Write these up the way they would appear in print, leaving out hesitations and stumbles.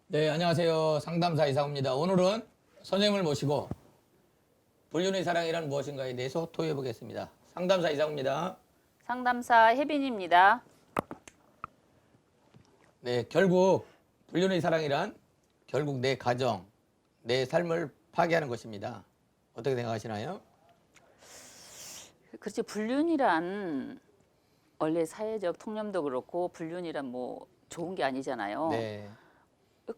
네, 안녕하세요. 상담사 이상우입니다. 오늘은 선생님을 모시고 불륜의 사랑이란 무엇인가에 대해서 토의해 보겠습니다. 상담사 이상우입니다. 상담사 혜빈입니다. 네, 결국 불륜의 사랑이란 결국 내 가정, 내 삶을 파괴하는 것입니다. 어떻게 생각하시나요? 그렇지, 불륜이란 원래 사회적 통념도 그렇고 불륜이란 뭐 좋은 게 아니잖아요. 네,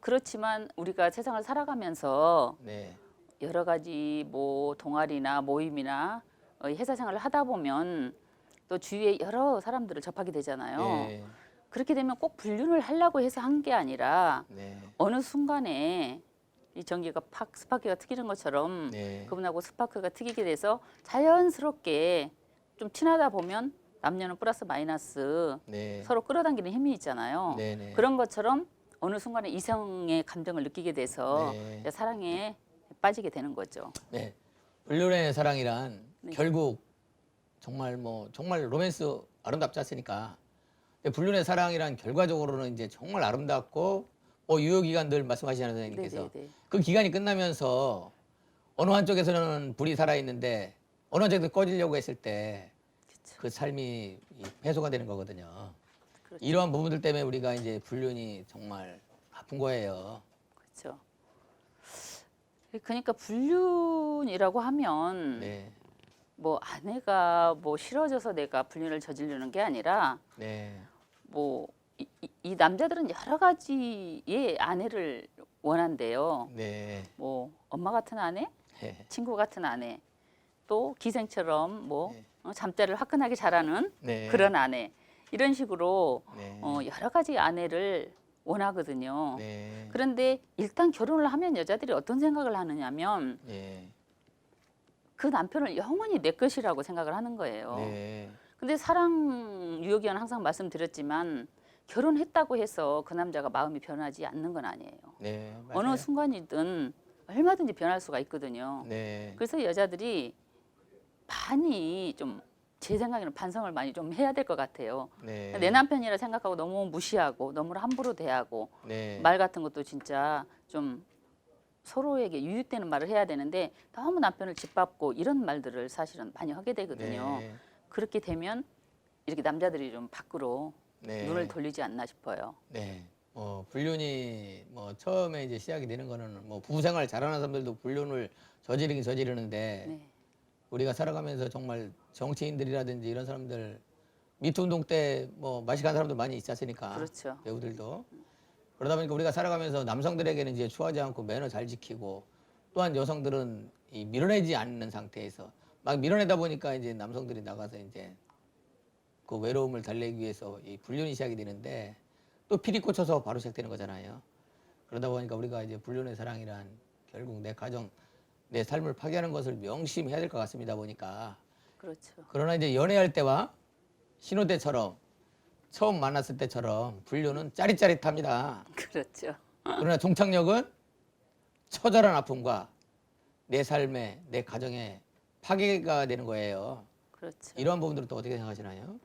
그렇지만 우리가 세상을 살아가면서 네, 여러 가지 뭐 동아리나 모임이나 회사 생활을 하다 보면 또 주위에 여러 사람들을 접하게 되잖아요. 네, 그렇게 되면 꼭 불륜을 하려고 해서 한 게 아니라 네, 어느 순간에 이 전기가 팍 스파크가 트이는 것처럼 네, 그분하고 스파크가 트이게 돼서 자연스럽게 좀 친하다 보면 남녀는 플러스 마이너스 네, 서로 끌어당기는 힘이 있잖아요. 네, 네, 그런 것처럼 어느 순간에 이성의 감정을 느끼게 돼서 네. 이제 사랑에 빠지게 되는 거죠. 네. 불륜의 사랑이란 네. 결국 정말 로맨스 아름답지 않습니까? 근데 불륜의 사랑이란 결과적으로는 이제 정말 아름답고 유효 기간 늘 말씀하시는 선생님께서 네네네. 그 기간이 끝나면서 어느 한쪽에서는 불이 살아 있는데 어느 한쪽에서 꺼지려고 했을 때 그 삶이 패소가 되는 거거든요. 그렇죠. 이러한 부분들 때문에 우리가 이제 불륜이 정말 아픈 거예요. 그렇죠. 그러니까 불륜이라고 하면 네, 뭐 아내가 뭐 싫어져서 내가 불륜을 저지르는 게 아니라 네, 뭐 이 남자들은 여러 가지의 아내를 원한대요. 네, 뭐 엄마 같은 아내, 네, 친구 같은 아내, 또 기생처럼 뭐 네. 잠자리를 화끈하게 잘하는 네. 그런 아내 이런 식으로 네. 여러 가지 아내를 원하거든요. 네. 그런데 일단 결혼을 하면 여자들이 어떤 생각을 하느냐면 네. 그 남편을 영원히 내 것이라고 생각을 하는 거예요. 네. 근데 사랑 유효기간 항상 말씀드렸지만 결혼했다고 해서 그 남자가 마음이 변하지 않는 건 아니에요. 네. 어느 맞아요. 순간이든 얼마든지 변할 수가 있거든요. 네. 그래서 여자들이 많이 좀 제 생각에는 반성을 많이 좀 해야 될 것 같아요. 네. 내 남편이라 생각하고 너무 무시하고 너무 함부로 대하고 네. 말 같은 것도 진짜 좀 서로에게 유익되는 말을 해야 되는데 너무 남편을 짓밟고 이런 말들을 사실은 많이 하게 되거든요. 네. 그렇게 되면 이렇게 남자들이 좀 밖으로 네. 눈을 돌리지 않나 싶어요. 네. 불륜이 처음에 이제 시작이 되는 거는 부부 생활 잘하는 사람들도 불륜을 저지르긴 저지르는데 네. 우리가 살아가면서 정말 정치인들이라든지 이런 사람들 미투 운동 때 마식한 사람들 많이 있지 않습니까? 그렇죠. 배우들도. 그러다 보니까 우리가 살아가면서 남성들에게는 이제 추하지 않고 매너 잘 지키고 또한 여성들은 이 밀어내지 않는 상태에서 막 밀어내다 보니까 이제 남성들이 나가서 이제 그 외로움을 달래기 위해서 이 불륜이 시작이 되는데 또 피리 꽂혀서 바로 시작되는 거잖아요. 그러다 보니까 우리가 이제 불륜의 사랑이란 결국 내 가정, 내 삶을 파괴하는 것을 명심해야 될 것 같습니다. 보니까. 그렇죠. 그러나 이제 연애할 때와 신혼 때처럼 처음 만났을 때처럼 불륜은 짜릿짜릿합니다. 그렇죠. 그러나 종착역은 처절한 아픔과 내 삶에, 내 가정에 파괴가 되는 거예요. 그렇죠. 이러한 부분들은 또 어떻게 생각하시나요?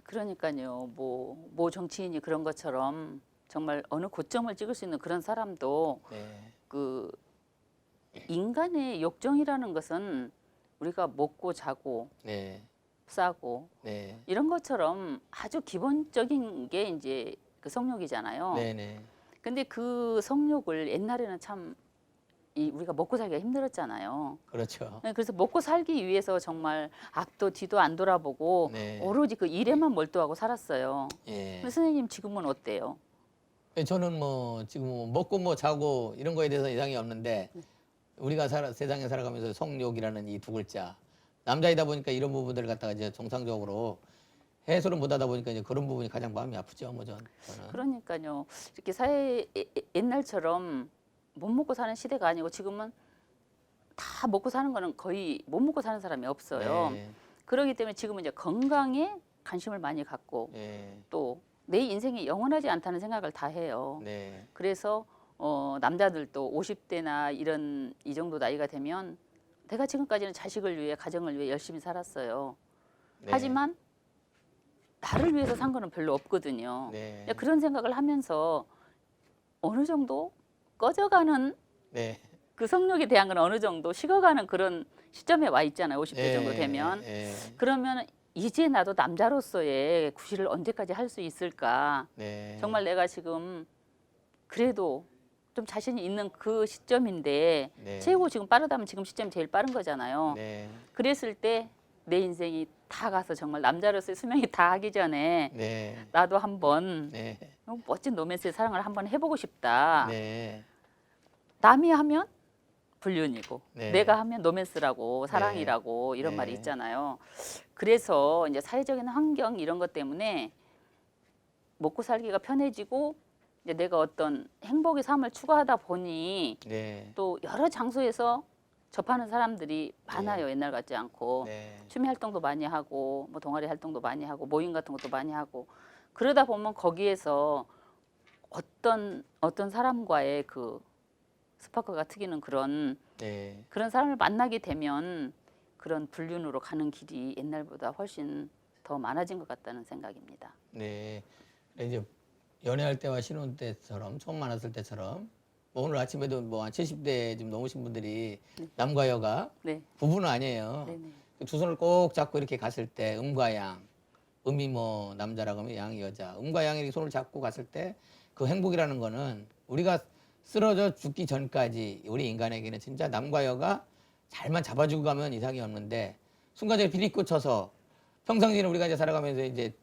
그러니까요. 뭐 정치인이 그런 것처럼 정말 어느 고점을 찍을 수 있는 그런 사람도 네, 그 인간의 욕정이라는 것은 우리가 먹고 자고 네, 싸고 네, 이런 것처럼 아주 기본적인 게 이제 그 성욕이잖아요. 네, 네, 근데 그 성욕을 옛날에는 참 우리가 먹고 살기가 힘들었잖아요. 그렇죠. 네, 그래서 먹고 살기 위해서 정말 앞도 뒤도 안 돌아보고 네, 오로지 그 일에만 몰두하고 살았어요. 예. 근데 선생님 지금은 어때요? 저는 지금 먹고 자고 이런 거에 대해서 이상이 없는데 우리가 세상에 살아가면서 성욕이라는 이 두 글자 남자이다 보니까 이런 부분들을 갖다가 이제 정상적으로 해소를 못하다 보니까 이제 그런 부분이 가장 마음이 아프죠. 저는. 그러니까요. 이렇게 옛날처럼 못 먹고 사는 시대가 아니고 지금은 다 먹고 사는 거는 거의 못 먹고 사는 사람이 없어요. 네, 그렇기 때문에 지금은 이제 건강에 관심을 많이 갖고 네, 또 내 인생이 영원하지 않다는 생각을 다 해요. 네, 그래서 남자들도 50대나 이 정도 나이가 되면 내가 지금까지는 자식을 위해 가정을 위해 열심히 살았어요. 네. 하지만 나를 위해서 산 거는 별로 없거든요. 네. 그런 생각을 하면서 어느 정도 꺼져가는 네. 그 성욕에 대한 건 어느 정도 식어가는 그런 시점에 와 있잖아요. 50대 예, 정도 되면. 예, 그러면 이제 나도 남자로서의 구실을 언제까지 할 수 있을까? 네. 정말 내가 지금 그래도 좀 자신이 있는 그 시점인데 네. 최고 지금 빠르다면 지금 시점이 제일 빠른 거잖아요. 네. 그랬을 때 내 인생이 다 가서 정말 남자로서의 수명이 다 하기 전에 네. 나도 한번 네. 멋진 로맨스의 사랑을 한번 해보고 싶다. 네. 남이 하면 불륜이고 네. 내가 하면 로맨스라고 사랑이라고 이런 네. 말이 있잖아요. 그래서 이제 사회적인 환경 이런 것 때문에 먹고 살기가 편해지고 이제 내가 어떤 행복의 삶을 추구하다 보니 네. 또 여러 장소에서 접하는 사람들이 많아요. 옛날 같지 않고 네. 취미 활동도 많이 하고 뭐 동아리 활동도 많이 하고 모임 같은 것도 많이 하고 그러다 보면 거기에서 어떤 사람과의 그 스파크가 트기는 그런 네. 사람을 만나게 되면 그런 불륜으로 가는 길이 옛날보다 훨씬 더 많아진 것 같다는 생각입니다. 네. 이제 연애할 때와 신혼 때처럼 처음 만났을 때처럼 뭐 오늘 아침에도 뭐 한 70대 좀 넘으신 분들이 남과 여가 네, 부부는 아니에요. 네네. 두 손을 꼭 잡고 이렇게 갔을 때 음과 양, 음이 뭐 남자라고 하면 양이 여자, 음과 양이 손을 잡고 갔을 때 그 행복이라는 거는 우리가 쓰러져 죽기 전까지 우리 인간에게는 진짜 남과 여가 잘만 잡아주고 가면 이상이 없는데 순간적으로 피리 꽂혀서 평상시에는 우리가 이제 살아가면서 이제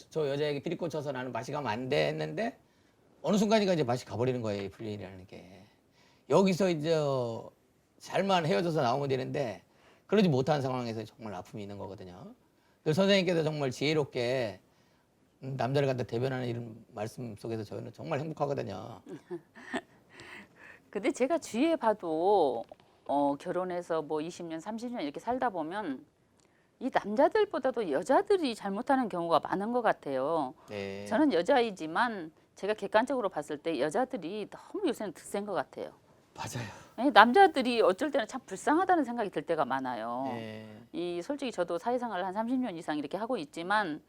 저 여자에게 피리 꽂혀서 나는 맛이 가면 안 돼 했는데 어느 순간인가 이제 맛이 가버리는 거예요. 이 불륜이라는 게. 여기서 이제 잘만 헤어져서 나오면 되는데 그러지 못한 상황에서 정말 아픔이 있는 거거든요. 그래서 선생님께서 정말 지혜롭게 남자를 갖다 대변하는 이런 말씀 속에서 저는 정말 행복하거든요. 근데 제가 주위에 봐도 결혼해서 뭐 20년, 30년 이렇게 살다 보면 이 남자들보다도 여자들이 잘못하는 경우가 많은 것 같아요. 네. 저는 여자이지만 제가 객관적으로 봤을 때 여자들이 너무 요새는 드센 것 같아요. 맞아요. 남자들이 어쩔 때는 참 불쌍하다는 생각이 들 때가 많아요. 네. 이 솔직히 저도 사회생활을 한 30년 이상 이렇게 하고 있지만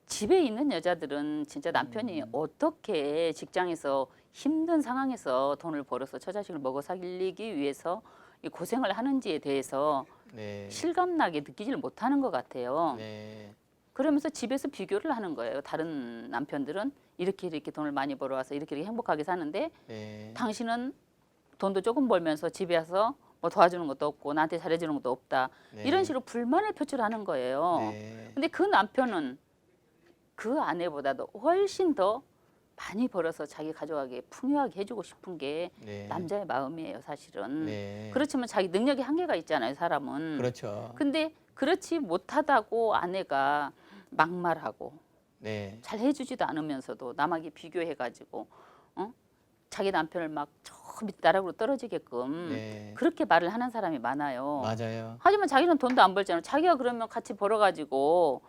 집에 있는 여자들은 진짜 남편이 어떻게 직장에서 힘든 상황에서 돈을 벌어서 처자식을 먹어 살리기 위해서 이 고생을 하는지에 대해서 네. 실감나게 느끼지를 못하는 것 같아요. 네. 그러면서 집에서 비교를 하는 거예요. 다른 남편들은 이렇게 돈을 많이 벌어와서 이렇게 행복하게 사는데 네. 당신은 돈도 조금 벌면서 집에 와서 뭐 도와주는 것도 없고 나한테 잘해주는 것도 없다. 네. 이런 식으로 불만을 표출하는 거예요. 네. 근데 그 남편은 그 아내보다도 훨씬 더 많이 벌어서 자기 가족에게 풍요하게 해주고 싶은 게 네. 남자의 마음이에요, 사실은. 네. 그렇지만 자기 능력에 한계가 있잖아요, 사람은. 그렇죠. 근데 그렇지 못하다고 아내가 막말하고 네. 잘 해주지도 않으면서도 남에게 비교해가지고 자기 남편을 막 저 밑에 나락으로 떨어지게끔 네. 그렇게 말을 하는 사람이 많아요. 맞아요. 하지만 자기는 돈도 안 벌잖아요. 자기가 그러면 같이 벌어가지고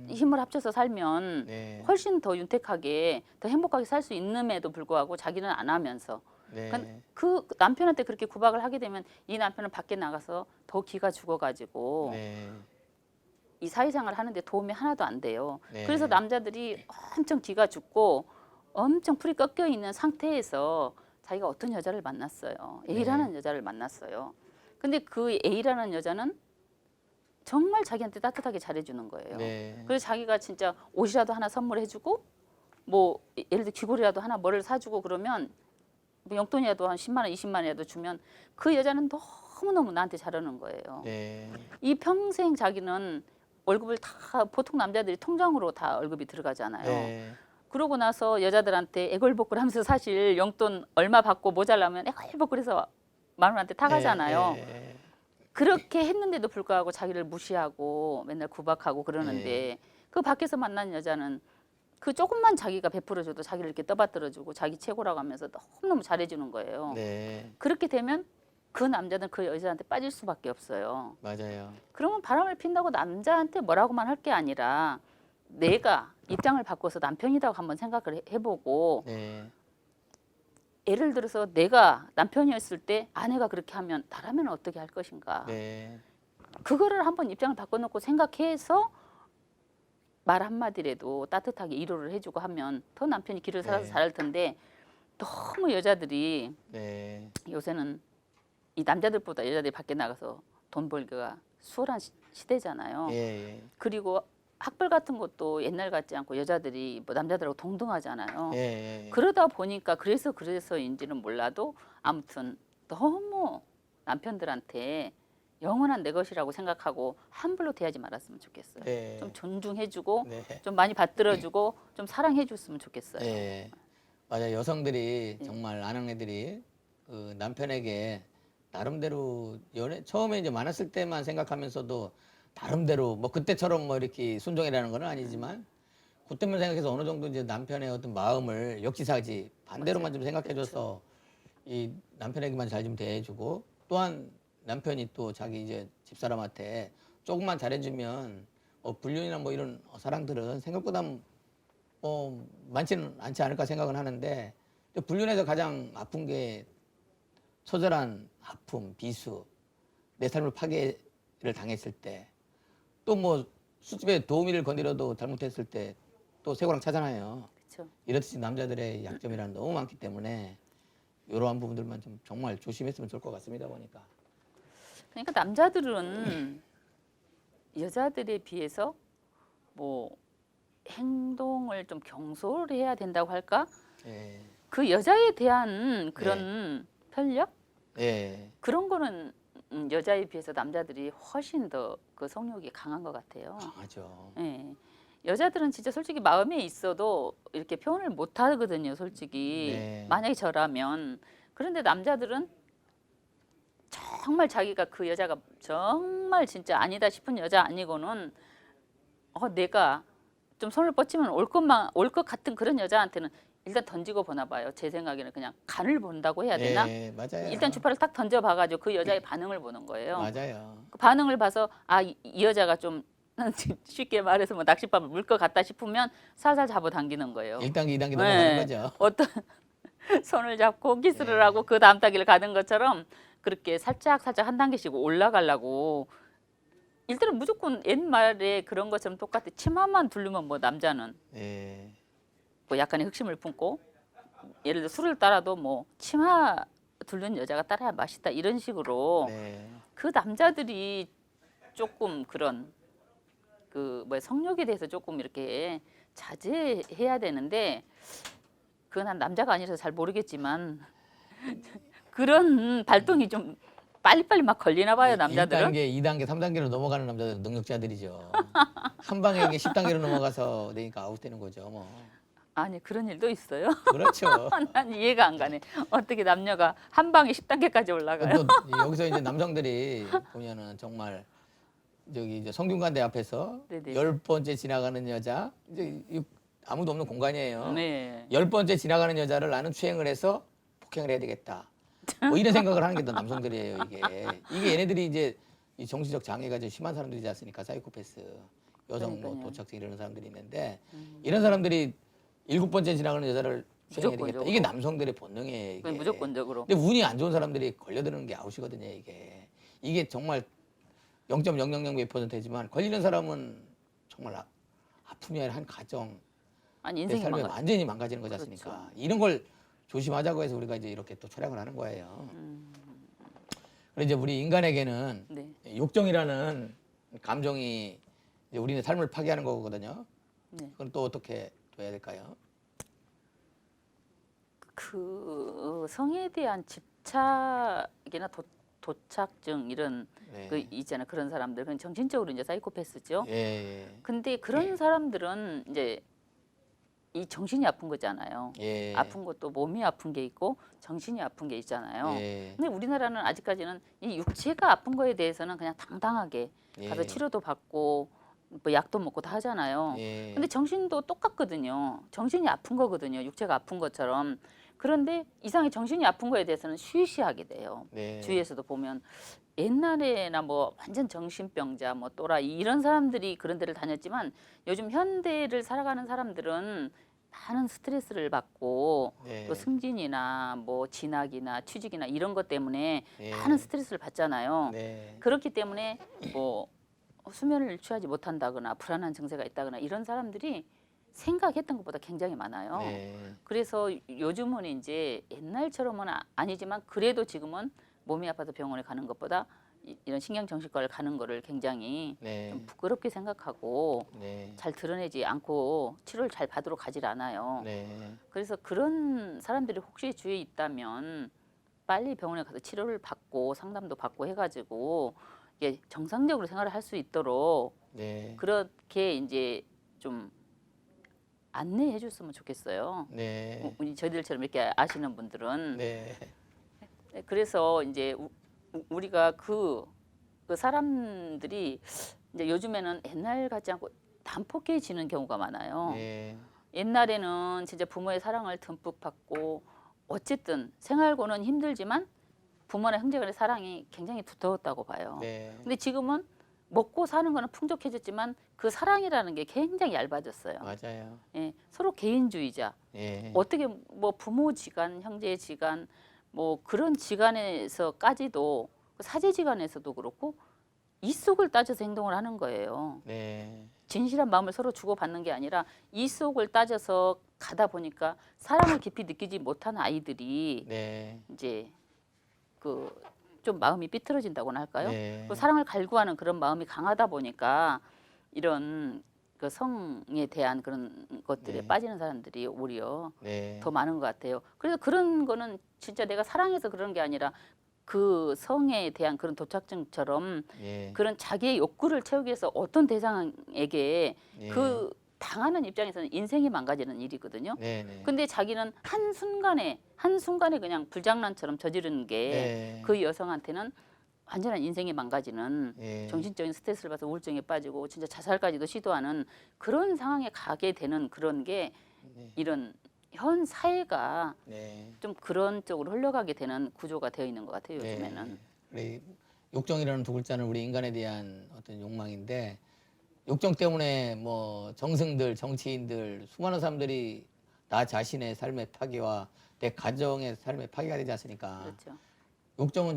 힘을 합쳐서 살면 네. 훨씬 더 윤택하게 더 행복하게 살 수 있음에도 불구하고 자기는 안 하면서 네. 그 남편한테 그렇게 구박을 하게 되면 이 남편은 밖에 나가서 더 기가 죽어가지고 네. 이 사회생활을 하는데 도움이 하나도 안 돼요. 네. 그래서 남자들이 엄청 기가 죽고 엄청 풀이 꺾여 있는 상태에서 자기가 어떤 여자를 만났어요. A라는 여자를 만났어요. 근데 그 A라는 여자는 정말 자기한테 따뜻하게 잘해주는 거예요. 네. 그래서 자기가 진짜 옷이라도 하나 선물해주고 뭐 예를 들어 귀걸이라도 하나 뭐를 사주고 그러면 뭐 용돈이라도 한 10만 원, 20만 원이라도 주면 그 여자는 너무너무 나한테 잘하는 거예요. 네. 이 평생 자기는 월급을 다 보통 남자들이 통장으로 다 월급이 들어가잖아요. 네. 그러고 나서 여자들한테 애걸복걸 하면서 사실 용돈 얼마 받고 모자라면 애걸복걸해서 마누라한테 타가잖아요. 네. 그렇게 했는데도 불구하고 자기를 무시하고 맨날 구박하고 그러는데 그 밖에서 만난 여자는 그 조금만 자기가 베풀어줘도 자기를 이렇게 떠받들어주고 자기 최고라고 하면서 너무너무 잘해주는 거예요. 네. 그렇게 되면 그 남자는 그 여자한테 빠질 수밖에 없어요. 맞아요. 그러면 바람을 핀다고 남자한테 뭐라고만 할 게 아니라 내가 입장을 바꿔서 남편이라고 한번 생각을 해보고 네. 예를 들어서 내가 남편이었을 때 아내가 그렇게 하면 나라면 어떻게 할 것인가. 네. 그거를 한번 입장을 바꿔놓고 생각해서 말 한마디라도 따뜻하게 위로를 해주고 하면 더 남편이 길을 살아서 네. 잘할 텐데 너무 여자들이 네. 요새는 이 남자들보다 여자들이 밖에 나가서 돈 벌기가 수월한 시대잖아요. 예, 예. 그리고 학벌 같은 것도 옛날 같지 않고 여자들이 뭐 남자들하고 동등하잖아요. 예, 예, 예. 그러다 보니까 그래서인지는 몰라도 아무튼 너무 남편들한테 영원한 내 것이라고 생각하고 함부로 대하지 말았으면 좋겠어요. 네. 좀 존중해주고 네. 좀 많이 받들어주고 좀 사랑해줬으면 좋겠어요. 예. 맞아요. 여성들이 예. 정말 아낙네들이 그 남편에게 나름대로 처음에 이제 많았을 때만 생각하면서도 나름대로 뭐 그때처럼 뭐 이렇게 순종이라는 건 아니지만 그때만 생각해서 어느 정도 이제 남편의 어떤 마음을 역지사지 반대로만 좀 생각해줘서 이 남편에게만 잘 좀 대해주고 또한 남편이 또 자기 이제 집사람한테 조금만 잘해주면 불륜이나 뭐 이런 사랑들은 생각보다 많지는 않지 않을까 생각은 하는데 불륜에서 가장 아픈 게 처절한 아픔, 비수, 내 삶을 파괴를 당했을 때 또 뭐 수습에 도우미를 건드려도 잘못했을 때 또 쇠고랑 차잖아요. 그렇죠. 이렇듯이 남자들의 약점이란 너무 많기 때문에 이러한 부분들만 좀 정말 조심했으면 좋을 것 같습니다 보니까. 그러니까 남자들은 여자들에 비해서 뭐 행동을 좀 경솔해야 된다고 할까? 예, 그 여자에 대한 그런 편력 예, 그런 거는 여자에 비해서 남자들이 훨씬 더 그 성욕이 강한 것 같아요. 강하죠. 예. 여자들은 진짜 솔직히 마음에 있어도 이렇게 표현을 못 하거든요, 솔직히. 네. 만약에 저라면. 그런데 남자들은 정말 자기가 그 여자가 정말 진짜 아니다 싶은 여자 아니고는 내가 좀 손을 뻗치면 올 것 같은 그런 여자한테는 일단 던지고 보나 봐요. 제 생각에는 그냥 간을 본다고 해야 되나? 예, 맞아요. 일단 주파를 딱 던져봐가지고 그 여자의 반응을 보는 거예요. 맞아요. 그 반응을 봐서 이 여자가 좀 쉽게 말해서 뭐 낚싯밥을 물 것 같다 싶으면 살살 잡아당기는 거예요. 1단계, 2단계 네. 넘어가는 거죠. 어떤 손을 잡고 키스를 네. 하고 그 다음 단계를 가는 것처럼 그렇게 살짝 한 단계씩 올라가려고 일단은 무조건 옛말에 그런 것처럼 똑같아. 치마만 두르면 뭐 남자는 예, 뭐 약간의 흑심을 품고 예를 들어 술을 따라도 뭐 치마 두른 여자가 따라야 맛있다 이런 식으로 네. 그 남자들이 조금 그런 그 뭐 성욕에 대해서 조금 이렇게 자제해야 되는데 그건 난 남자가 아니라서 잘 모르겠지만 그런 발동이 좀 빨리빨리 막 걸리나 봐요 남자들은. 1단계, 2단계, 3단계로 넘어가는 남자들은 능력자들이죠. 한 방에 이게 10단계로 넘어가서 되니까 아웃되는 거죠. 뭐. 아니 그런 일도 있어요? 그렇죠. 난 이해가 안 가네. 어떻게 남녀가 한 방에 10단계까지 올라가요? 또 여기서 이제 남성들이 보면은 정말 저기 이제 성균관대 앞에서 네네. 10번째 지나가는 여자 이제 아무도 없는 공간이에요. 네. 10번째 지나가는 여자를 나는 추행을 해서 폭행을 해야 되겠다. 뭐 이런 생각을 하는 게 더 남성들이에요, 이게 얘네들이 이제 이 정신적 장애가 좀 심한 사람들이지 않습니까? 사이코패스, 여성 뭐 그러니까요. 도착증 이런 사람들이 있는데 이런 사람들이 7번째 지나가는 여자를 추행해야 되겠다. 이게 무조건적으로. 남성들의 본능이에요, 이게. 그건 무조건적으로. 근데 운이 안 좋은 사람들이 걸려드는 게 아웃이거든요, 이게 정말 0.000몇%지만 걸리는 사람은 정말 아픔이 아니라 한 가정, 아니 내 인생이 삶이 망가. 완전히 망가지는 거지 그렇죠. 않습니까? 이런 걸 조심하자고 해서 우리가 이제 이렇게 또 촬영을 하는 거예요. 그리고 이제 우리 인간에게는 네. 욕정이라는 감정이 이제 우리의 삶을 파괴하는 거거든요. 네. 그건 또 어떻게 둬야 될까요? 그 성에 대한 집착이나 도착증 이런 네. 그 있잖아요. 그런 사람들 그건 정신적으로 이제 사이코패스죠. 예, 예. 근데 그런 사람들은 이제 이 정신이 아픈 거잖아요. 예. 아픈 것도 몸이 아픈 게 있고 정신이 아픈 게 있잖아요. 예. 근데 우리나라는 아직까지는 이 육체가 아픈 거에 대해서는 그냥 당당하게 가서 예. 치료도 받고 뭐 약도 먹고 다 하잖아요. 예. 근데 정신도 똑같거든요. 정신이 아픈 거거든요. 육체가 아픈 것처럼. 그런데 이상하게 정신이 아픈 거에 대해서는 쉬쉬하게 돼요. 네. 주위에서도 보면 옛날에나 뭐 완전 정신병자 뭐 또라이 이런 사람들이 그런 데를 다녔지만 요즘 현대를 살아가는 사람들은 많은 스트레스를 받고 네. 또 승진이나 뭐 진학이나 취직이나 이런 것 때문에 네. 많은 스트레스를 받잖아요. 네. 그렇기 때문에 뭐 수면을 취하지 못한다거나 불안한 증세가 있다거나 이런 사람들이 생각했던 것보다 굉장히 많아요. 네. 그래서 요즘은 이제 옛날처럼은 아니지만 그래도 지금은 몸이 아파서 병원에 가는 것보다 이런 신경정신과를 가는 거를 굉장히 네. 좀 부끄럽게 생각하고 네. 잘 드러내지 않고 치료를 잘 받으러 가질 않아요. 네. 그래서 그런 사람들이 혹시 주위에 있다면 빨리 병원에 가서 치료를 받고 상담도 받고 해가지고 이게 정상적으로 생활을 할 수 있도록 네. 그렇게 이제 좀 안내해 줬으면 좋겠어요. 네. 저희들처럼 이렇게 아시는 분들은. 네. 네, 그래서 이제 우리가 그 사람들이 이제 요즘에는 옛날 같지 않고 난폭해지는 경우가 많아요. 네. 옛날에는 진짜 부모의 사랑을 듬뿍 받고 어쨌든 생활고는 힘들지만 부모나 형제간의 사랑이 굉장히 두터웠다고 봐요. 네. 근데 지금은 먹고 사는 거는 풍족해졌지만 그 사랑이라는 게 굉장히 얇아졌어요. 맞아요. 예, 서로 개인주의자. 예. 어떻게 뭐 부모지간, 형제지간 뭐 그런 지간에서까지도 사제지간에서도 그렇고 이속을 따져서 행동을 하는 거예요. 네. 진실한 마음을 서로 주고받는 게 아니라 이속을 따져서 가다 보니까 사랑을 깊이 느끼지 못한 아이들이 네. 이제 그 좀 마음이 삐뚤어진다고나 할까요? 네. 그 사랑을 갈구하는 그런 마음이 강하다 보니까 이런 그 성에 대한 그런 것들에 네. 빠지는 사람들이 오히려 네. 더 많은 것 같아요. 그래서 그런 거는 진짜 내가 사랑해서 그런 게 아니라 그 성에 대한 그런 도착증처럼 예. 그런 자기의 욕구를 채우기 위해서 어떤 대상에게 예. 그 당하는 입장에서는 인생이 망가지는 일이거든요. 네네. 근데 자기는 한순간에 그냥 불장난처럼 저지르는 게 네. 그 여성한테는 완전한 인생이 망가지는 예. 정신적인 스트레스를 받아서 우울증에 빠지고 진짜 자살까지도 시도하는 그런 상황에 가게 되는 그런 게 네. 이런 현 사회가 네. 좀 그런 쪽으로 흘러가게 되는 구조가 되어 있는 것 같아요, 요즘에는. 우리 욕정이라는 두 글자는 우리 인간에 대한 어떤 욕망인데 욕정 때문에 뭐 정승들, 정치인들, 수많은 사람들이 나 자신의 삶의 파괴와 내 가정의 삶의 파괴가 되지 않습니까? 그렇죠. 욕정은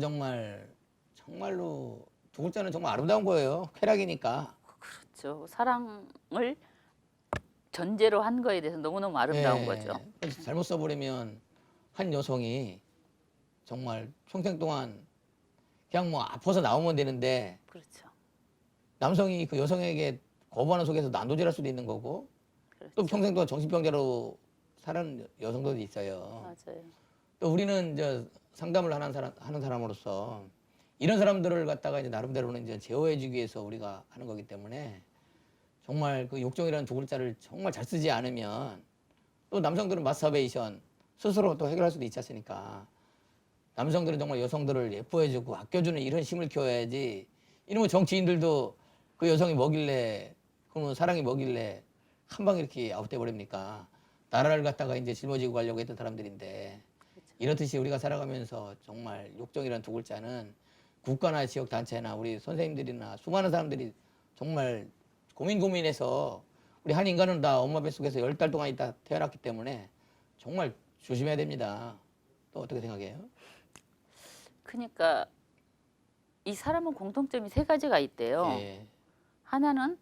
정말로 두 글자는 정말 아름다운 거예요. 쾌락이니까. 그렇죠. 사랑을 전제로 한 거에 대해서 너무너무 아름다운 거죠. 그래서 잘못 써버리면 한 여성이 정말 평생 동안 그냥 뭐 아파서 나오면 되는데 그렇죠. 남성이 그 여성에게 거부하는 속에서 난도질할 수도 있는 거고 또 그렇죠. 평생 동안 정신병자로 사는 여성들도 있어요. 맞아요. 또 우리는 이제 상담을 하는 사람으로서 이런 사람들을 갖다가 이제 나름대로는 이제 제어해주기 위해서 우리가 하는 거기 때문에 정말 그 욕정이라는 두 글자를 정말 잘 쓰지 않으면 또 남성들은 마스터베이션 스스로 또 해결할 수도 있지 않습니까? 남성들은 정말 여성들을 예뻐해주고 아껴주는 이런 힘을 키워야지 이러면 정치인들도 그 여성이 뭐길래 그러면 사랑이 뭐길래 한 방에 이렇게 아웃돼 버립니까? 나라를 갖다가 이제 짊어지고 가려고 했던 사람들인데 이렇듯이 우리가 살아가면서 정말 욕정이라는 두 글자는 국가나 지역 단체나 우리 선생님들이나 수많은 사람들이 정말 고민해서 우리 한 인간은 다 엄마 뱃속에서 10달 동안 있다 태어났기 때문에 정말 조심해야 됩니다. 또 어떻게 생각해요? 그러니까 이 사람은 공통점이 세 가지가 있대요. 예, 하나는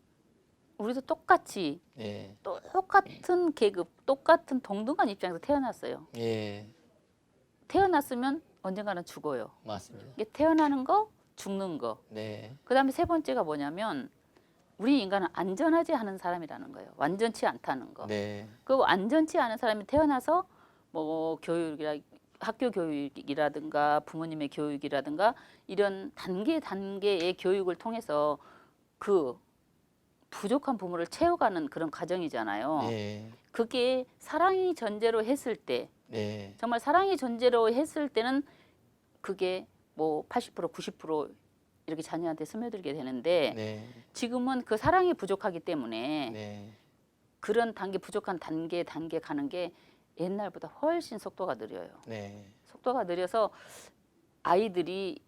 우리도 똑같이 예, 똑같은 계급, 똑같은 동등한 입장에서 태어났어요. 예, 태어났으면 언젠가는 죽어요. 맞습니다. 이게 태어나는 거, 죽는 거. 네, 그다음에 세 번째가 뭐냐면 우리 인간은 안전하지 않은 사람이라는 거예요. 완전치 않다는 거. 네, 그 완전치 않은 사람이 태어나서 뭐 학교 교육이라든가 부모님의 교육이라든가 이런 단계의 교육을 통해서 그 부족한 부모를 채워가는 그런 과정이잖아요. 네, 그게 사랑이 전제로 했을 때 네, 정말 사랑이 전제로 했을 때는 그게 뭐 80% 90% 이렇게 자녀한테 스며들게 되는데 네, 지금은 그 사랑이 부족하기 때문에 네, 그런 부족한 단계 가는 게 옛날보다 훨씬 속도가 느려요. 네, 속도가 느려서 아이들이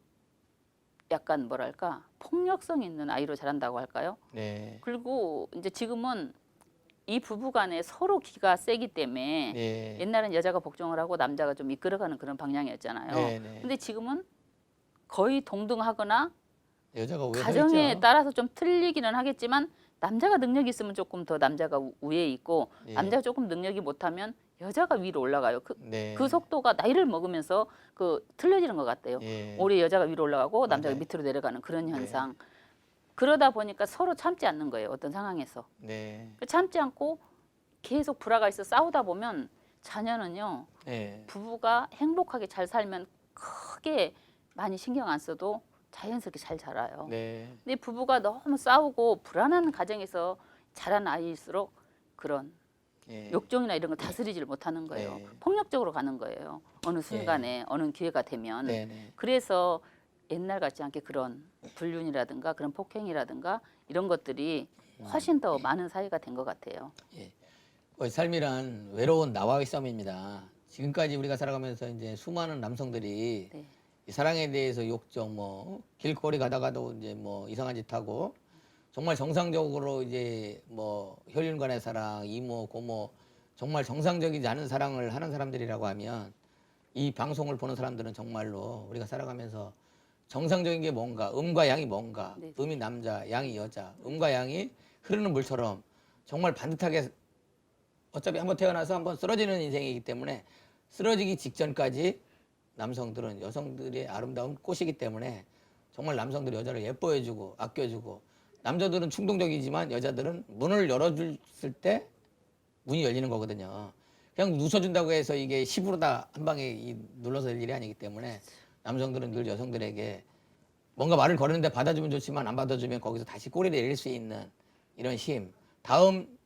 약간 뭐랄까 폭력성 있는 아이로 자란다고 할까요? 네, 그리고 이제 지금은 이 부부간에 서로 기가 세기 때문에 네, 옛날엔 여자가 복종을 하고 남자가 좀 이끌어가는 그런 방향이었잖아요. 네, 네. 근데 지금은 거의 동등하거나 여자가 왜 가정에 있죠? 따라서 좀 틀리기는 하겠지만 남자가 능력이 있으면 조금 더 남자가 위에 있고 예. 남자가 조금 능력이 못하면 여자가 위로 올라가요. 네. 그 속도가 나이를 먹으면서 틀려지는 것 같아요. 예. 오히려 여자가 위로 올라가고 남자가 맞아요. 밑으로 내려가는 그런 네. 현상. 그러다 보니까 서로 참지 않는 거예요. 어떤 상황에서. 네. 참지 않고 계속 불화가 있어 싸우다 보면 자녀는요. 예. 부부가 행복하게 잘 살면 크게 많이 신경 안 써도 자연스럽게 잘 자라요. 네. 근데 부부가 너무 싸우고 불안한 가정에서 자란 아이일수록 그런 예. 욕정이나 이런 걸 다스리지를 못하는 거예요. 네. 폭력적으로 가는 거예요. 어느 순간에 어느 기회가 되면. 네네. 그래서 옛날 같지 않게 그런 불륜이라든가 그런 폭행이라든가 이런 것들이 훨씬 더 많은 사회가 된 것 같아요. 예. 삶이란 외로운 나와의 싸움입니다. 지금까지 우리가 살아가면서 이제 수많은 남성들이 네. 이 사랑에 대해서 욕정 길거리 가다가도 이제 이상한 짓 하고 정말 정상적으로 이제 혈연 간의 사랑, 이모, 고모 정말 정상적이지 않은 사랑을 하는 사람들이라고 하면 이 방송을 보는 사람들은 정말로 우리가 살아가면서 정상적인 게 뭔가, 음과 양이 뭔가, 네. 음이 남자, 양이 여자, 음과 양이 흐르는 물처럼 정말 반듯하게 어차피 한번 태어나서 한번 쓰러지는 인생이기 때문에 쓰러지기 직전까지 남성들은 여성들의 아름다운 꽃이기 때문에 정말 남성들이 여자를 예뻐해주고 아껴주고 남자들은 충동적이지만 여자들은 문을 열어줬을 때 문이 열리는 거거든요. 그냥 누서준다고 해서 이게 10으로 다 한 방에 눌러서 될 일이 아니기 때문에 남성들은 늘 여성들에게 뭔가 말을 거르는데 받아주면 좋지만 안 받아주면 거기서 다시 꼬리를 내릴 수 있는 이런 힘. 다음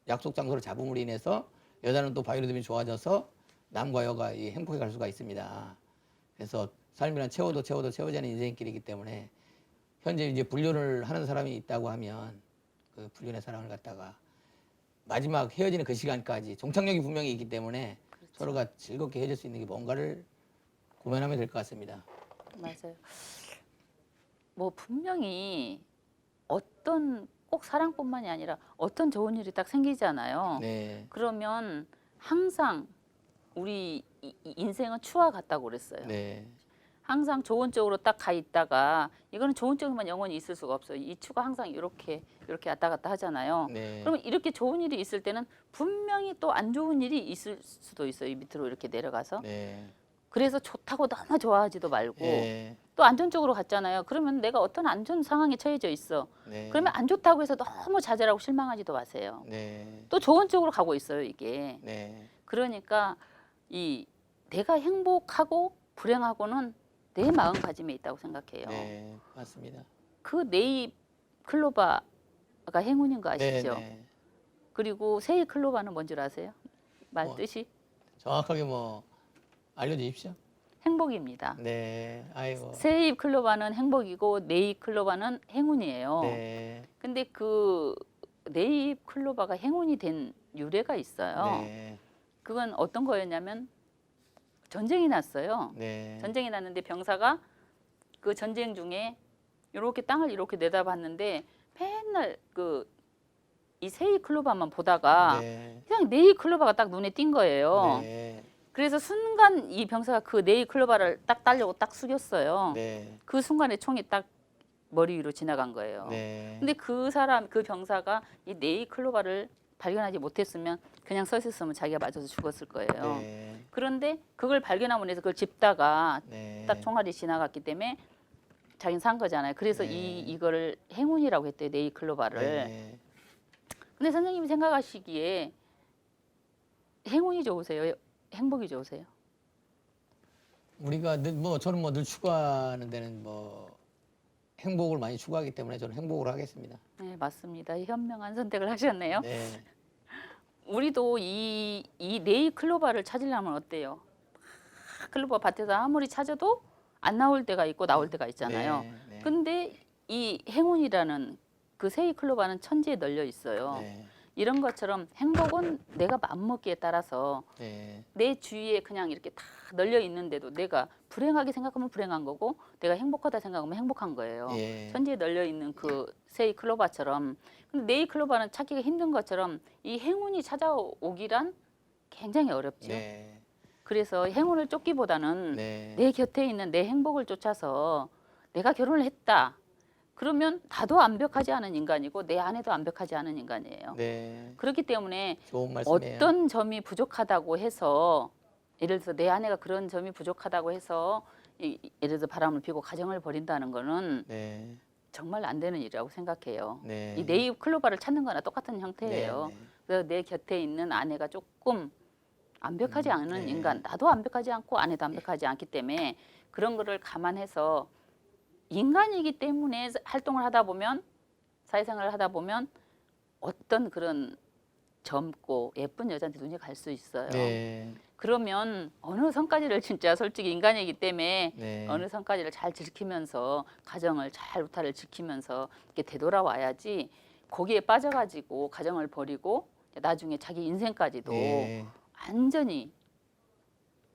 약속 장소를 잡음으로 인해서 여자는 또 바이오리듬이 좋아져서 남과 여가 행복해 갈 수가 있습니다. 그래서 삶이란 채워도 채워지는 인생길이기 때문에 현재 이제 불륜을 하는 사람이 있다고 하면 그 불륜의 사랑을 갖다가 마지막 헤어지는 그 시간까지 종착역이 분명히 있기 때문에 서로가 즐겁게 헤어질 수 있는 게 뭔가를 고민하면 될 것 같습니다. 맞아요. 분명히 어떤 꼭 사랑뿐만이 아니라 어떤 좋은 일이 딱 생기잖아요. 네. 그러면 항상 우리 인생은 추와 같다고 그랬어요. 네. 항상 좋은 쪽으로 딱 가 있다가 이거는 좋은 쪽에만 영원히 있을 수가 없어요. 이 추가 항상 이렇게 왔다 갔다 하잖아요. 네. 그러면 이렇게 좋은 일이 있을 때는 분명히 또 안 좋은 일이 있을 수도 있어요. 이 밑으로 이렇게 내려가서. 네. 그래서 좋다고 너무 좋아하지도 말고 예. 또 안 좋은 쪽으로 갔잖아요. 그러면 내가 어떤 안 좋은 상황에 처해져 있어. 네. 그러면 안 좋다고 해서 너무 좌절하고 실망하지도 마세요. 네. 또 좋은 쪽으로 가고 있어요, 이게. 네. 그러니까 내가 행복하고 불행하고는 내 마음가짐에 있다고 생각해요. 네. 맞습니다. 그 네잎 클로바가 행운인 거 아시죠? 네. 그리고 세잎 클로바는 뭔 줄 아세요? 말 뭐. 뜻이 정확하게 알려주십시오. 행복입니다. 네. 아이고. 세잎 클로바는 행복이고 네잎 클로바는 행운이에요. 네. 근데 그 네잎 클로바가 행운이 된 유래가 있어요. 네. 그건 어떤 거였냐면 전쟁이 났어요. 네. 전쟁이 났는데 병사가 그 전쟁 중에 이렇게 땅을 이렇게 내다봤는데 맨날 이 세잎 클로바만 보다가 네. 그냥 네잎 클로바가 딱 눈에 띈 거예요. 네. 그래서 순간 이 병사가 그 네잎 클로바를 딱 따려고 딱 숙였어요. 네. 그 순간에 총이 딱 머리 위로 지나간 거예요. 네. 근데 그 병사가 이 네잎 클로바를 발견하지 못했으면 그냥 서 있었으면 자기가 맞아서 죽었을 거예요. 네. 그런데 그걸 발견하고 나서 그걸 짚다가 네. 딱 총알이 지나갔기 때문에 자기는 산 거잖아요. 그래서 네. 이거를 행운이라고 했대요. 네잎 클로바를. 네. 근데 선생님이 생각하시기에 행운이 좋으세요? 행복이 좋으세요? 우리가 저는 늘 추구하는 데는 행복을 많이 추구하기 때문에 저는 행복을 하겠습니다. 네, 맞습니다. 현명한 선택을 하셨네요. 네. 우리도 이 네잎 클로바를 찾으려면 어때요? 클로바 밭에서 아무리 찾아도 안 나올 때가 있고 나올 때가 있잖아요. 네. 네. 근데 이 행운이라는 그 세잎 클로바는 천지에 널려 있어요. 네. 이런 것처럼 행복은 내가 마음먹기에 따라서 네. 내 주위에 그냥 이렇게 다 널려 있는데도 내가 불행하게 생각하면 불행한 거고 내가 행복하다 생각하면 행복한 거예요. 예. 천지에 널려 있는 그 세잎 클로바처럼. 근데 네잎 클로바는 찾기가 힘든 것처럼 이 행운이 찾아오기란 굉장히 어렵죠. 네. 그래서 행운을 쫓기보다는 네. 내 곁에 있는 내 행복을 쫓아서 내가 결혼을 했다. 그러면 나도 완벽하지 않은 인간이고 내 아내도 완벽하지 않은 인간이에요. 네. 그렇기 때문에 좋은 말씀이에요. 어떤 점이 부족하다고 해서 예를 들어서 내 아내가 그런 점이 부족하다고 해서 예를 들어 바람을 피고 가정을 버린다는 거는 네. 정말 안 되는 일이라고 생각해요. 네. 이 네이브 클로바를 찾는 거나 똑같은 형태예요. 네, 네. 그래서 내 곁에 있는 아내가 조금 완벽하지 않은 네. 인간, 나도 완벽하지 않고 아내도 완벽하지 않기 때문에 그런 거를 감안해서 인간이기 때문에 활동을 하다 보면 사회생활을 하다 보면 어떤 그런 젊고 예쁜 여자한테 눈이 갈 수 있어요. 네. 그러면 어느 선까지를 진짜 솔직히 인간이기 때문에 네. 어느 선까지를 잘 지키면서 가정을 잘 우타를 지키면서 이렇게 되돌아와야지 거기에 빠져가지고 가정을 버리고 나중에 자기 인생까지도 네. 완전히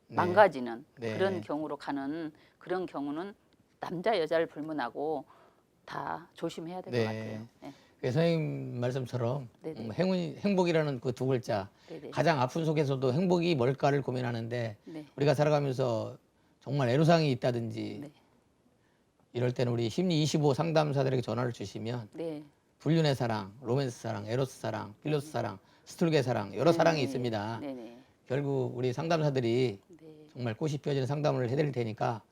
네. 망가지는 네. 그런 경우로 가는 그런 경우는 남자 여자를 불문하고 다 조심해야 될 것 네. 같아요. 네. 선생님 말씀처럼 네네. 행복이라는 그 두 글자 네네. 가장 아픈 속에서도 행복이 뭘까를 고민하는데 네. 우리가 살아가면서 정말 애로사항이 있다든지 네. 이럴 때는 우리 심리 25 상담사들에게 전화를 주시면 네. 불륜의 사랑, 로맨스 사랑, 에로스 사랑, 필로스 사랑, 스툴게 사랑 여러 사랑이 있습니다. 네네. 결국 우리 상담사들이 네. 정말 꽃이 피어지는 상담을 해드릴 테니까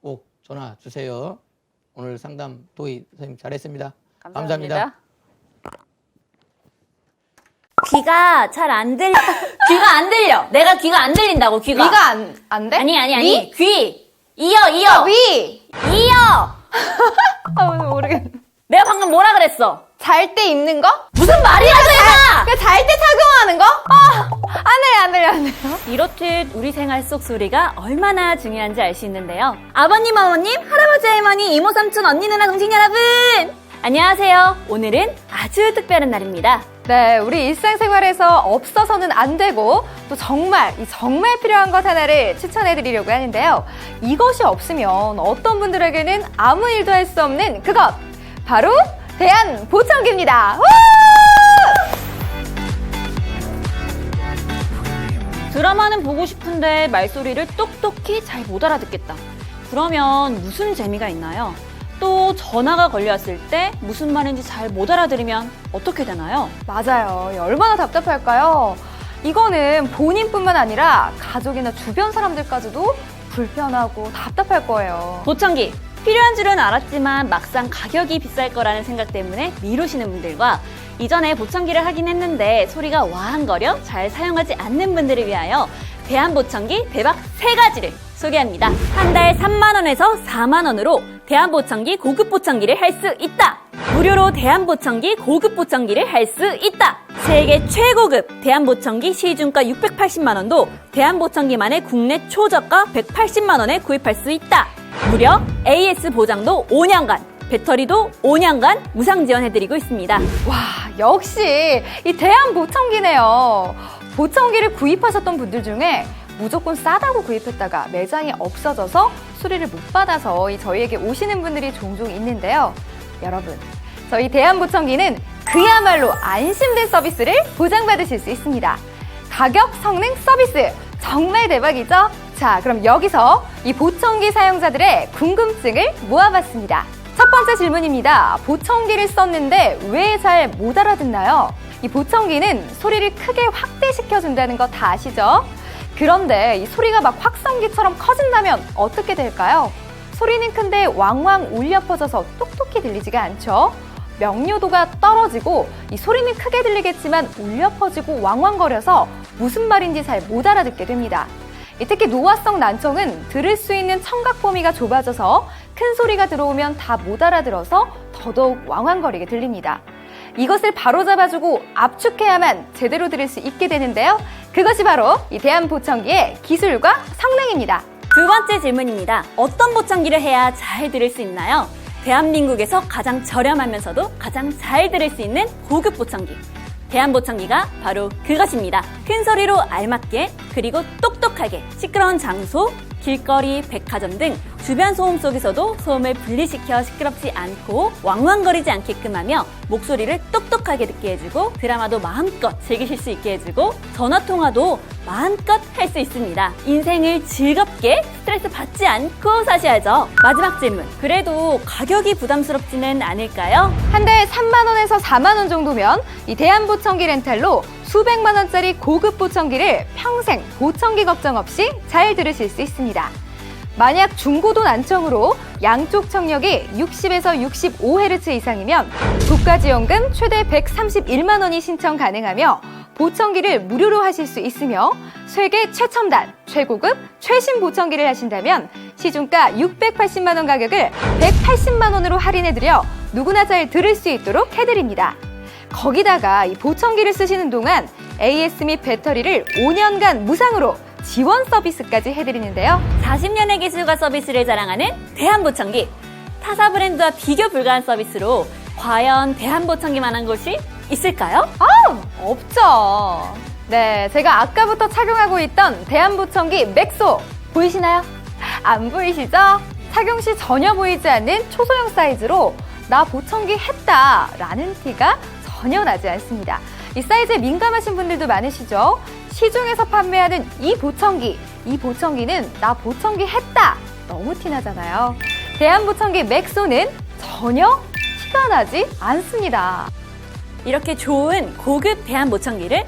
꼭 전화 주세요. 오늘 상담 도희 선생님 잘했습니다. 감사합니다. 귀가 잘 안 들려. 귀가 안 들려. 내가 귀가 안 들린다고, 귀가. 위가 안 돼? 아니. 위? 귀. 이어. 위! 이어. 모르겠네. 내가 방금 뭐라 그랬어? 잘 때 입는 거? 무슨 말이야, 내가! 그 잘 때 착용하는 거? 안 돼요. 이렇듯 우리 생활 속 소리가 얼마나 중요한지 알 수 있는데요. 아버님, 어머님, 할아버지, 할머니, 이모, 삼촌, 언니, 누나, 동생 여러분! 안녕하세요. 오늘은 아주 특별한 날입니다. 네, 우리 일상생활에서 없어서는 안 되고 또 정말 필요한 것 하나를 추천해드리려고 하는데요. 이것이 없으면 어떤 분들에게는 아무 일도 할 수 없는 그것! 바로 대한보청기입니다. 드라마는 보고 싶은데 말소리를 똑똑히 잘 못 알아듣겠다. 그러면 무슨 재미가 있나요? 또 전화가 걸려왔을 때 무슨 말인지 잘 못 알아들으면 어떻게 되나요? 맞아요. 얼마나 답답할까요? 이거는 본인뿐만 아니라 가족이나 주변 사람들까지도 불편하고 답답할 거예요. 보청기 필요한 줄은 알았지만 막상 가격이 비쌀 거라는 생각 때문에 미루시는 분들과 이전에 보청기를 하긴 했는데 소리가 와한거려 잘 사용하지 않는 분들을 위하여 대한보청기 대박 3가지를 소개합니다. 한 달 3만 원에서 4만 원으로 대한보청기 고급 보청기를 할 수 있다. 무료로 대한보청기 고급 보청기를 할 수 있다. 세계 최고급 대한보청기 시중가 680만 원도 대한보청기만의 국내 초저가 180만 원에 구입할 수 있다. 무려 AS 보장도 5년간, 배터리도 5년간 무상 지원해드리고 있습니다. 와, 역시 이 대한보청기네요. 보청기를 구입하셨던 분들 중에 무조건 싸다고 구입했다가 매장이 없어져서 수리를 못 받아서 저희에게 오시는 분들이 종종 있는데요. 여러분, 저희 대한보청기는 그야말로 안심된 서비스를 보장받으실 수 있습니다. 가격, 성능, 서비스 정말 대박이죠? 자, 그럼 여기서 이 보청기 사용자들의 궁금증을 모아봤습니다. 첫 번째 질문입니다. 보청기를 썼는데 왜 잘 못 알아듣나요? 이 보청기는 소리를 크게 확대시켜준다는 거 다 아시죠? 그런데 이 소리가 막 확성기처럼 커진다면 어떻게 될까요? 소리는 큰데 왕왕 울려 퍼져서 똑똑히 들리지가 않죠? 명료도가 떨어지고 이 소리는 크게 들리겠지만 울려 퍼지고 왕왕거려서 무슨 말인지 잘 못 알아듣게 됩니다. 특히 노화성 난청은 들을 수 있는 청각 범위가 좁아져서 큰 소리가 들어오면 다 못 알아들어서 더더욱 왕왕거리게 들립니다. 이것을 바로잡아주고 압축해야만 제대로 들을 수 있게 되는데요. 그것이 바로 이 대한보청기의 기술과 성능입니다. 두 번째 질문입니다. 어떤 보청기를 해야 잘 들을 수 있나요? 대한민국에서 가장 저렴하면서도 가장 잘 들을 수 있는 고급 보청기. 대한보청기가 바로 그것입니다. 큰 소리로 알맞게 그리고 똑똑하게 시끄러운 장소, 길거리, 백화점 등 주변 소음 속에서도 소음을 분리시켜 시끄럽지 않고 왕왕거리지 않게끔 하며 목소리를 똑똑하게 듣게 해주고 드라마도 마음껏 즐기실 수 있게 해주고 전화통화도 마음껏 할 수 있습니다. 인생을 즐겁게 스트레스 받지 않고 사셔야죠. 마지막 질문. 그래도 가격이 부담스럽지는 않을까요? 한 달 3만 원에서 4만 원 정도면 이 대한보청기 렌탈로 수백만 원짜리 고급 보청기를 평생 보청기 걱정 없이 잘 들으실 수 있습니다. 만약 중고도 난청으로 양쪽 청력이 60에서 65Hz 이상이면 국가지원금 최대 131만 원이 신청 가능하며 보청기를 무료로 하실 수 있으며 세계 최첨단, 최고급, 최신 보청기를 하신다면 시중가 680만 원 가격을 180만 원으로 할인해드려 누구나 잘 들을 수 있도록 해드립니다. 거기다가 이 보청기를 쓰시는 동안 AS 및 배터리를 5년간 무상으로 지원 서비스까지 해드리는데요. 40년의 기술과 서비스를 자랑하는 대한보청기. 타사 브랜드와 비교 불가한 서비스로 과연 대한보청기만한 곳이 있을까요? 없죠. 네, 제가 아까부터 착용하고 있던 대한보청기 맥소 보이시나요? 안 보이시죠? 착용 시 전혀 보이지 않는 초소형 사이즈로 나 보청기 했다 라는 티가 전혀 나지 않습니다. 이 사이즈에 민감하신 분들도 많으시죠? 시중에서 판매하는 이 보청기는 나 보청기 했다 너무 티나잖아요. 대한보청기 맥소는 전혀 티가 나지 않습니다. 이렇게 좋은 고급 대한보청기를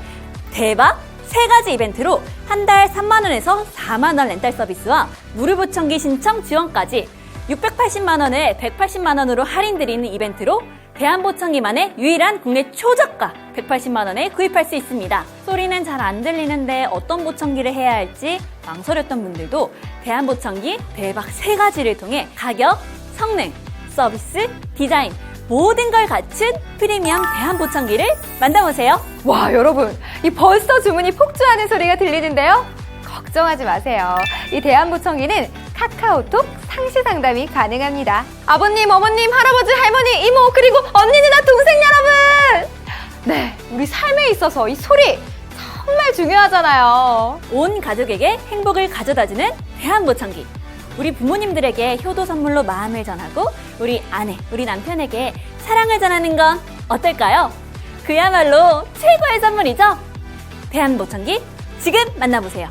대박 3가지 이벤트로 한 달 3만 원에서 4만 원 렌탈 서비스와 무료 보청기 신청 지원까지 680만 원을 180만 원으로 할인드리는 이벤트로 대한보청기만의 유일한 국내 초저가 180만 원에 구입할 수 있습니다. 소리는 잘 안 들리는데 어떤 보청기를 해야 할지 망설였던 분들도 대한보청기 대박 3가지를 통해 가격, 성능, 서비스, 디자인 모든 걸 갖춘 프리미엄 대한보청기를 만나보세요. 와, 여러분, 이 벌써 주문이 폭주하는 소리가 들리는데요. 걱정하지 마세요. 이 대한보청기는 카카오톡 상시 상담이 가능합니다. 아버님, 어머님, 할아버지, 할머니, 이모, 그리고 언니, 누나, 동생 여러분! 네, 우리 삶에 있어서 이 소리 정말 중요하잖아요. 온 가족에게 행복을 가져다주는 대한보청기. 우리 부모님들에게 효도 선물로 마음을 전하고 우리 아내, 우리 남편에게 사랑을 전하는 건 어떨까요? 그야말로 최고의 선물이죠? 대한보청기 지금 만나보세요.